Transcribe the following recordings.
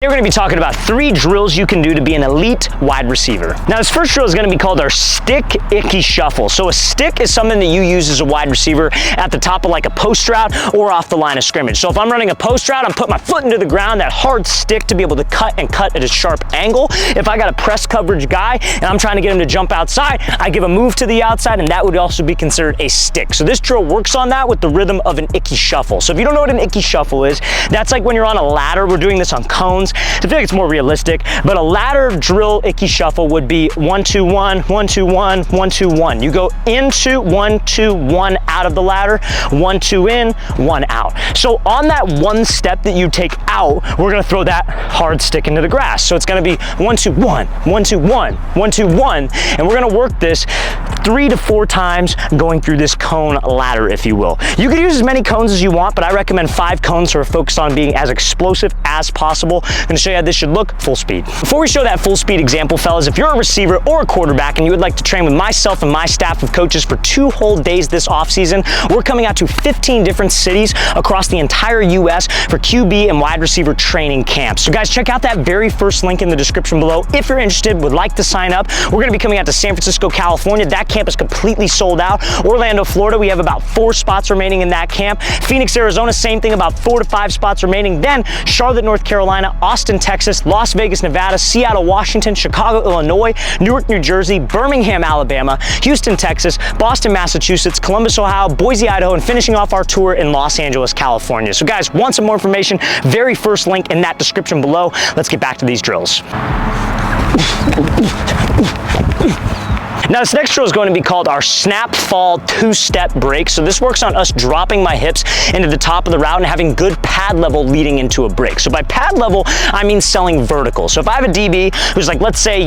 We're going to be talking about 3 drills you can do to be an elite wide receiver. Now, this first drill is going to be called our stick Icky shuffle. So a stick is something that you use as a wide receiver at the top of like a post route or off the line of scrimmage. So if I'm running a post route, I'm putting my foot into the ground, that hard stick to be able to cut at a sharp angle. If I got a press coverage guy and I'm trying to get him to jump outside, I give a move to the outside, and that would also be considered a stick. So this drill works on that with the rhythm of an Icky shuffle. So if you don't know what an Icky shuffle is, that's like when you're on a ladder. We're doing this on cones. I feel like it's more realistic, but a ladder drill Icky shuffle would be 1, 2, 1, 1, 2, 1, 1, 2, 1. You go into 1, 2, 1 out of the ladder, 1, 2 in, 1 out. So on that one step that you take out, we're gonna throw that hard stick into the grass. So it's gonna be 1, 2, 1, 1, 2, 1, 1, 2, 1, and we're gonna work this 3 to 4 times going through this cone ladder, if you will. You can use as many cones as you want, but I recommend 5 cones so we're focused on being as explosive as possible. I'm gonna show you how this should look full speed. Before we show that full speed example, fellas, if you're a receiver or a quarterback and you would like to train with myself and my staff of coaches for 2 whole days this offseason, we're coming out to 15 different cities across the entire US for QB and wide receiver training camps. So guys, check out that very first link in the description below. If you're interested, would like to sign up, we're gonna be coming out to San Francisco, California. That camp is completely sold out. Orlando, Florida, we have about 4 spots remaining in that camp. Phoenix, Arizona, same thing, about 4 to 5 spots remaining. Then Charlotte, North Carolina, Austin, Texas, Las Vegas, Nevada, Seattle, Washington, Chicago, Illinois, Newark, New Jersey, Birmingham, Alabama, Houston, Texas, Boston, Massachusetts, Columbus, Ohio, Boise, Idaho, and finishing off our tour in Los Angeles, California. So guys, want some more information? Very first link in that description below. Let's get back to these drills. Now this next drill is going to be called our snap fall 2-step break. So this works on us dropping my hips into the top of the route and having good pad level leading into a break. So by pad level, I mean selling vertical. So if I have a DB who's like, let's say,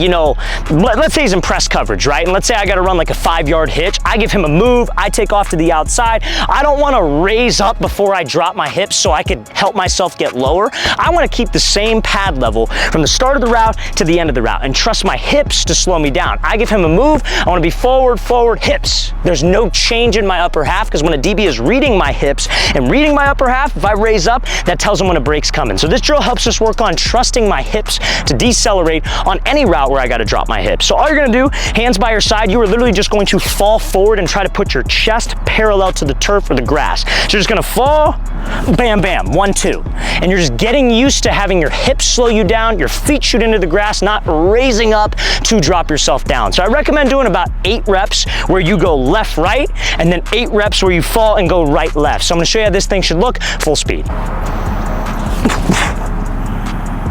let's say he's in press coverage, right? And let's say I got to run like a 5-yard hitch. I give him a move, I take off to the outside. I don't want to raise up before I drop my hips so I could help myself get lower. I want to keep the same pad level from the start of the route to the end of the route and trust my hips to slow me down. I give him a move, I want to be forward, forward, hips. There's no change in my upper half because when a DB is reading my hips and reading my upper half, if I raise up, that tells him when a break's coming. So this drill helps us work on trusting my hips to decelerate on any route where I got to drop my hips. So all you're going to do, hands by your side, you are literally just going to fall forward and try to put your chest parallel to the turf or the grass. So you're just going to fall, bam, bam, 1, 2. And you're just getting used to having your hips slow you down, your feet shoot into the grass, not raising up to drop yourself down. So I recommend doing about 8 reps where you go left, right, and then 8 reps where you fall and go right, left. So I'm gonna show you how this thing should look full speed.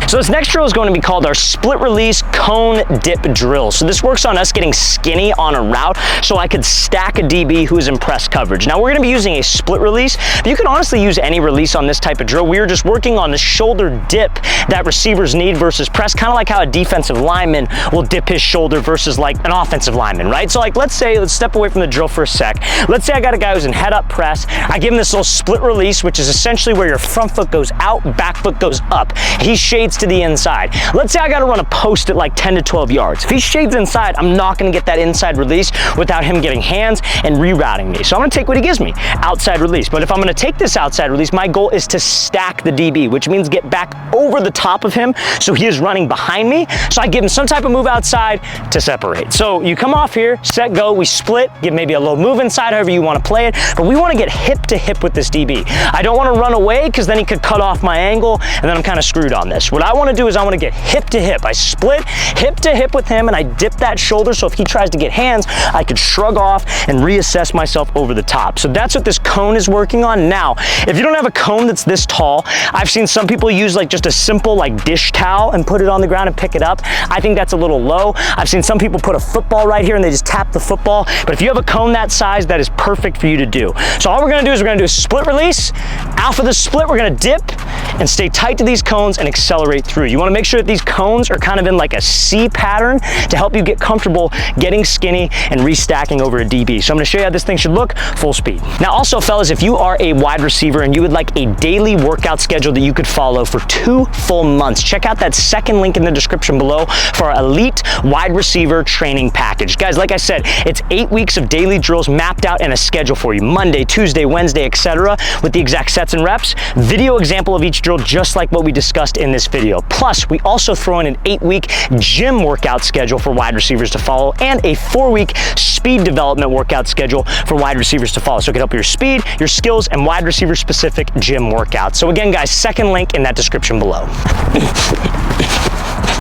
So this next drill is going to be called our split release cone dip drill. So this works on us getting skinny on a route so I could stack a DB who is in press coverage. Now we're going to be using a split release, but you can honestly use any release on this type of drill. We are just working on the shoulder dip that receivers need versus press, kind of like how a defensive lineman will dip his shoulder versus like an offensive lineman, right? So like let's step away from the drill for a sec. Let's say I got a guy who's in head up press. I give him this little split release, which is essentially where your front foot goes out, back foot goes up. He shades to the inside. Let's say I got to run a post at like 10 to 12 yards. If he shades inside, I'm not going to get that inside release without him getting hands and rerouting me. So I'm going to take what he gives me, outside release. But if I'm going to take this outside release, my goal is to stack the DB, which means get back over the top of him so he is running behind me. So I give him some type of move outside to separate. So you come off here, set, go, we split, give maybe a little move inside, however you want to play it, but we want to get hip to hip with this DB. I don't want to run away because then he could cut off my angle and then I'm kind of screwed on this. What I want to do is I want to get hip to hip. I split hip to hip with him and I dip that shoulder so if he tries to get hands, I could shrug off and reassess myself over the top. So that's what this cone is working on. Now, if you don't have a cone that's this tall, I've seen some people use like just a simple like dish towel and put it on the ground and pick it up. I think that's a little low. I've seen some people put a football right here and they just tap the football. But if you have a cone that size, that is perfect for you to do. So all we're going to do is we're going to do a split release. After the split, we're going to dip and stay tight to these cones and accelerate through. You want to make sure that these cones are kind of in like a C pattern to help you get comfortable getting skinny and restacking over a DB. So I'm going to show you how this thing should look full speed. Now also fellas, if you are a wide receiver and you would like a daily workout schedule that you could follow for 2 full months, check out that second link in the description below for our elite wide receiver training package. Guys, like I said, it's 8 weeks of daily drills mapped out and a schedule for you, Monday, Tuesday, Wednesday, etc., with the exact sets and reps, video example of each drill just like what we discussed in this video. video. Plus, we also throw in an 8-week gym workout schedule for wide receivers to follow and a 4-week speed development workout schedule for wide receivers to follow. So it can help your speed, your skills, and wide receiver specific gym workouts. So again, guys, second link in that description below.